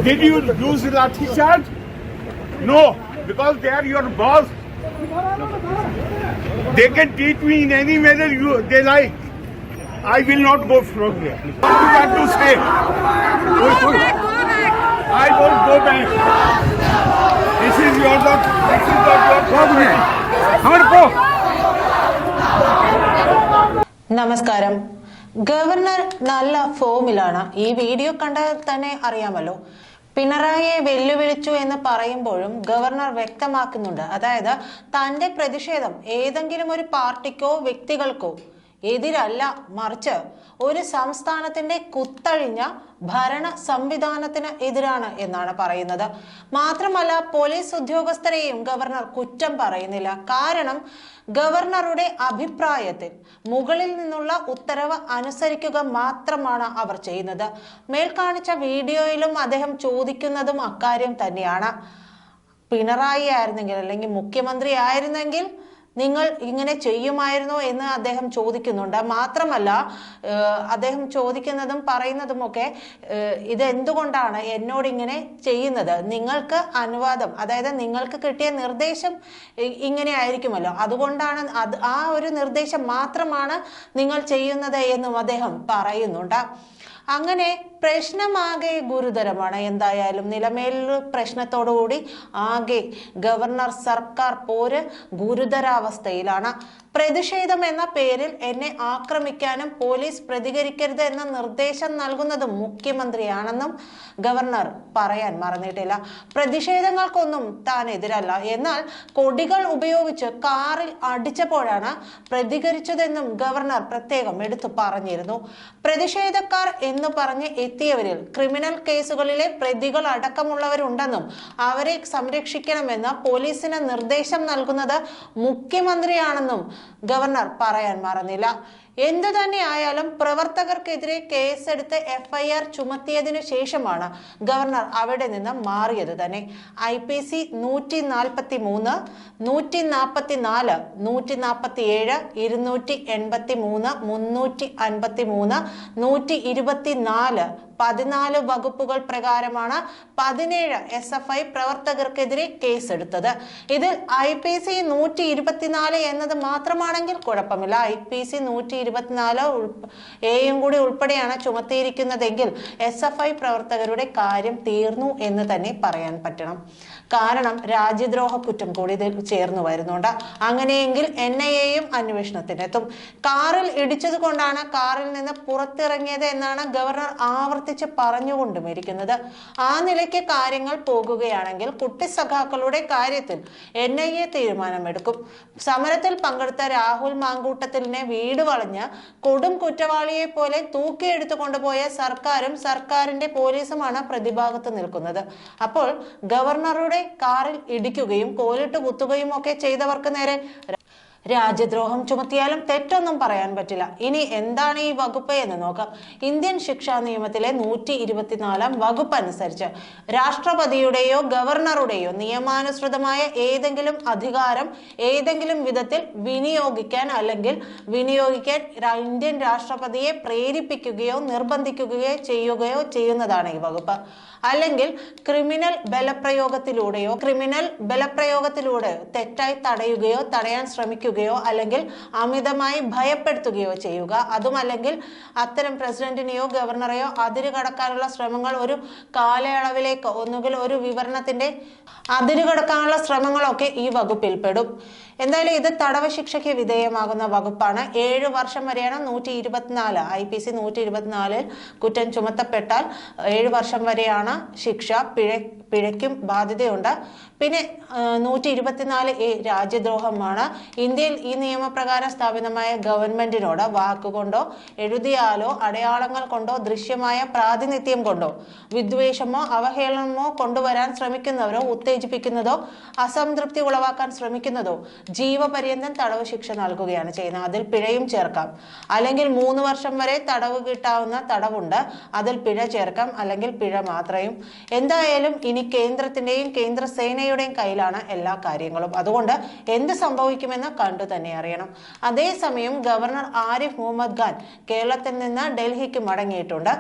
Did you use lathi charge? No, because they are your boss. They can treat me in any manner they like. I will not go from here. What do you want to say? Go back. I won't go back. This is your property. നമസ്കാരം. Governor നല്ല ഫോമിലാണ്. ഈ video കണ്ടാൽ തന്നെ അറിയാമല്ലോ. പിണറായിയെ വെല്ലുവിളിച്ചു എന്ന് പറയുമ്പോഴും ഗവർണർ വ്യക്തമാക്കുന്നുണ്ട്, അതായത് തന്റെ പ്രതിഷേധം ഏതെങ്കിലും ഒരു പാർട്ടിക്കോ വ്യക്തികൾക്കോ എതിരല്ല, മറിച്ച് ഒരു സംസ്ഥാനത്തിന്റെ കുത്തഴിഞ്ഞ ഭരണ സംവിധാനത്തിന് എതിരാണ് എന്നാണ് പറയുന്നത്. മാത്രമല്ല, പോലീസ് ഉദ്യോഗസ്ഥരെയും ഗവർണർ കുറ്റം പറയുന്നില്ല. കാരണം ഗവർണറുടെ അഭിപ്രായത്തിൽ മുകളിൽ നിന്നുള്ള ഉത്തരവ് അനുസരിക്കുക മാത്രമാണ് അവർ ചെയ്യുന്നത്. മേൽ കാണിച്ച വീഡിയോയിലും അദ്ദേഹം ചോദിക്കുന്നതും അക്കാര്യം തന്നെയാണ്. പിണറായി ആയിരുന്നെങ്കിൽ അല്ലെങ്കിൽ മുഖ്യമന്ത്രി ആയിരുന്നെങ്കിൽ നിങ്ങൾ ഇങ്ങനെ ചെയ്യുമായിരുന്നോ എന്ന് അദ്ദേഹം ചോദിക്കുന്നുണ്ട്. മാത്രമല്ല, അദ്ദേഹം ചോദിക്കുന്നതും പറയുന്നതുമൊക്കെ ഇതെന്തുകൊണ്ടാണ് എന്നോട് ഇങ്ങനെ ചെയ്യുന്നത്, നിങ്ങൾക്ക് അനുവാദം, അതായത് നിങ്ങൾക്ക് കിട്ടിയ നിർദ്ദേശം ഇങ്ങനെ ആയിരിക്കുമല്ലോ, അതുകൊണ്ടാണ് ആ ഒരു നിർദ്ദേശം മാത്രമാണ് നിങ്ങൾ ചെയ്യുന്നത് എന്നും അദ്ദേഹം പറയുന്നുണ്ട്. അങ്ങനെ പ്രശ്നമാകെ ഗുരുതരമാണ്. എന്തായാലും നിലമേൽ പ്രശ്നത്തോടുകൂടി ആകെ ഗവർണർ സർക്കാർ പോര് ഗുരുതരാവസ്ഥയിലാണ്. പ്രതിഷേധം എന്ന പേരിൽ എന്നെ ആക്രമിക്കാനും പോലീസ് പ്രതികരിക്കരുത് എന്ന നിർദ്ദേശം നൽകുന്നത് മുഖ്യമന്ത്രിയാണെന്നും ഗവർണർ പറയാൻ മറന്നിട്ടില്ല. പ്രതിഷേധങ്ങൾക്കൊന്നും താൻ എതിരല്ല, എന്നാൽ കൊടികൾ ഉപയോഗിച്ച് കാറിൽ അടിച്ചപ്പോഴാണ് പ്രതികരിച്ചതെന്നും ഗവർണർ പ്രത്യേകം എടുത്തു പറഞ്ഞിരുന്നു. പ്രതിഷേധക്കാർ എന്ന് പറഞ്ഞ് എത്തിയവരിൽ ക്രിമിനൽ കേസുകളിലെ പ്രതികൾ അടക്കമുള്ളവരുണ്ടെന്നും അവരെ സംരക്ഷിക്കണമെന്ന് പോലീസിന് നിർദ്ദേശം നൽകുന്നത് മുഖ്യമന്ത്രിയാണെന്നും ഗവർണർ പറയാൻ മറന്നില്ല. എന്തു തന്നെ ആയാലും പ്രവർത്തകർക്കെതിരെ കേസെടുത്ത് FIR ചുമത്തിയതിനു ശേഷമാണ് ഗവർണർ അവിടെ നിന്ന് മാറിയത് തന്നെ. IPC 143, 144, 147, 283, 353, 124 14 വകുപ്പുകൾ പ്രകാരമാണ് 17 SFI പ്രവർത്തകർക്കെതിരെ കേസെടുത്തത്. ഇതിൽ IPC 124 എന്നത് മാത്രമാണെങ്കിൽ കുഴപ്പമില്ല. IPC 124 കൂടി ഉൾപ്പെടെയാണ് ചുമത്തിയിരിക്കുന്നതെങ്കിൽ SFI പ്രവർത്തകരുടെ കാര്യം തീർന്നു എന്ന് തന്നെ പറയാൻ പറ്റണം. കാരണം രാജ്യദ്രോഹ കുറ്റം കൂടി ഇതിൽ ചേർന്ന് വരുന്നുണ്ട്. അങ്ങനെയെങ്കിൽ NIA അന്വേഷണത്തിനെത്തും. കാറിൽ ഇടിച്ചത് കൊണ്ടാണ് കാറിൽ നിന്ന് പുറത്തിറങ്ങിയത് എന്നാണ് ഗവർണർ ആവർത്തിച്ച് പറഞ്ഞുകൊണ്ടുമിരിക്കുന്നത്. ആ നിലയ്ക്ക് കാര്യങ്ങൾ പോകുകയാണെങ്കിൽ കുട്ടി സഖാക്കളുടെ കാര്യത്തിൽ NIA തീരുമാനമെടുക്കും. സമരത്തിൽ പങ്കെടുത്ത രാഹുൽ മാങ്കൂട്ടത്തിലിനെ വീട് വളഞ്ഞ് കൊടും കുറ്റവാളിയെ പോലെ തൂക്കിയെടുത്തു കൊണ്ടുപോയ സർക്കാരും സർക്കാരിന്റെ പോലീസുമാണ് പ്രതിഭാഗത്ത് നിൽക്കുന്നത്. അപ്പോൾ ഗവർണറുടെ കാറിൽ ഇടിക്കുകയും കോലിട്ട് കുത്തുകയും ഒക്കെ ചെയ്തവർക്ക് നേരെ രാജ്യദ്രോഹം ചുമത്തിയാലും തെറ്റൊന്നും പറയാൻ പറ്റില്ല. ഇനി എന്താണ് ഈ വകുപ്പ് എന്ന് നോക്കാം. ഇന്ത്യൻ ശിക്ഷാ നിയമത്തിലെ 124 വകുപ്പ് അനുസരിച്ച് രാഷ്ട്രപതിയുടെയോ ഗവർണറുടെയോ നിയമാനുസൃതമായ ഏതെങ്കിലും അധികാരം ഏതെങ്കിലും വിധത്തിൽ വിനിയോഗിക്കാൻ ഇന്ത്യൻ രാഷ്ട്രപതിയെ പ്രേരിപ്പിക്കുകയോ നിർബന്ധിക്കുകയോ ചെയ്യുന്നതാണ് ഈ വകുപ്പ്. അല്ലെങ്കിൽ ക്രിമിനൽ ബലപ്രയോഗത്തിലൂടെ തെറ്റായി തടയാൻ ശ്രമിക്കുകയോ അല്ലെങ്കിൽ അമിതമായി ഭയപ്പെടുത്തുകയോ ചെയ്യുക, അതുമല്ലെങ്കിൽ അത്തരം പ്രസിഡന്റിനെയോ ഗവർണറെയോ അതിര് കടക്കാനുള്ള ശ്രമങ്ങൾ ഒരു കാലയളവിലേക്ക് ഒന്നുകിൽ ഒരു വിവരണത്തിന്റെ അതിര് കടക്കാനുള്ള ശ്രമങ്ങളൊക്കെ ഈ വകുപ്പിൽ പെടും. എന്തായാലും ഇത് തടവ് ശിക്ഷയ്ക്ക് വിധേയമാകുന്ന വകുപ്പാണ്. 7 വർഷം വരെയാണ് 124 IPC 124 കുറ്റം ചുമത്തപ്പെട്ടാൽ 7 വർഷം വരെയാണ് ശിക്ഷ. പിഴയ്ക്കും ബാധ്യതയുണ്ട്. പിന്നെ 124A രാജ്യദ്രോഹമാണ്. ഇന്ത്യയിൽ ഈ നിയമപ്രകാരം സ്ഥാപിതമായ ഗവൺമെന്റിനോട് വാക്കുകൊണ്ടോ എഴുതിയാലോ അടയാളങ്ങൾ കൊണ്ടോ ദൃശ്യമായ പ്രാതിനിധ്യം കൊണ്ടോ വിദ്വേഷമോ അവഹേളനമോ കൊണ്ടുവരാൻ ശ്രമിക്കുന്നവരോ ഉത്തേജിപ്പിക്കുന്നതോ അസംതൃപ്തി ഉളവാക്കാൻ ശ്രമിക്കുന്നതോ ജീവപര്യന്തം തടവ് ശിക്ഷ നൽകുകയാണ് ചെയ്യുന്നത്. അതിൽ പിഴയും ചേർക്കാം. അല്ലെങ്കിൽ 3 വർഷം വരെ തടവ് കിട്ടാവുന്ന തടവുണ്ട്, അതിൽ പിഴ ചേർക്കാം, അല്ലെങ്കിൽ പിഴ മാത്രയും. എന്തായാലും ഇനി കേന്ദ്രത്തിന്റെയും കേന്ദ്ര സേനയുടെയും കയ്യിലാണ് എല്ലാ കാര്യങ്ങളും. അതുകൊണ്ട് എന്ത് സംഭവിക്കുമെന്ന് കണ്ടു തന്നെ അറിയണം. അതേസമയം ഗവർണർ ആരിഫ് മുഹമ്മദ് ഖാൻ കേരളത്തിൽ നിന്ന് ഡൽഹിക്ക് മടങ്ങിയിട്ടുണ്ട്.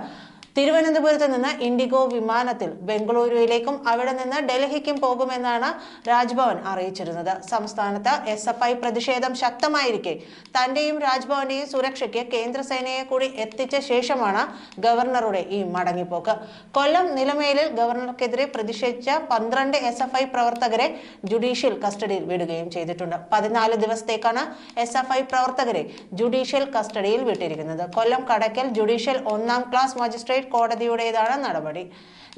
തിരുവനന്തപുരത്ത് നിന്ന് ഇൻഡിഗോ വിമാനത്തിൽ ബംഗളൂരുവിലേക്കും അവിടെ നിന്ന് ഡൽഹിക്കും പോകുമെന്നാണ് രാജ്ഭവൻ അറിയിച്ചിരുന്നത്. സംസ്ഥാനത്ത് SFI പ്രതിഷേധം ശക്തമായിരിക്കെ തന്റെയും രാജ്ഭവന്റെയും സുരക്ഷയ്ക്ക് കേന്ദ്രസേനയെ കൂടി എത്തിച്ച ശേഷമാണ് ഗവർണറുടെ ഈ മടങ്ങിപ്പോക്ക്. കൊല്ലം നിലമേലിൽ ഗവർണർക്കെതിരെ പ്രതിഷേധിച്ച 12 SFI പ്രവർത്തകരെ ജുഡീഷ്യൽ കസ്റ്റഡിയിൽ വിടുകയും ചെയ്തിട്ടുണ്ട്. 14 ദിവസത്തേക്കാണ് SFI പ്രവർത്തകരെ ജുഡീഷ്യൽ കസ്റ്റഡിയിൽ വിട്ടിരിക്കുന്നത്. കൊല്ലം കടയ്ക്കൽ ജുഡീഷ്യൽ 1ാം ക്ലാസ് മജിസ്ട്രേറ്റ് കോടതിയുടേതാണ് നടപടി.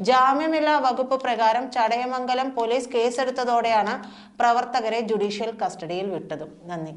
ജാമ്യമില്ലാ വകുപ്പ് പ്രകാരം ചടയമംഗലം പോലീസ് കേസെടുത്തതോടെയാണ് പ്രവർത്തകരെ ജുഡീഷ്യൽ കസ്റ്റഡിയിൽ വിട്ടതും. നന്ദി.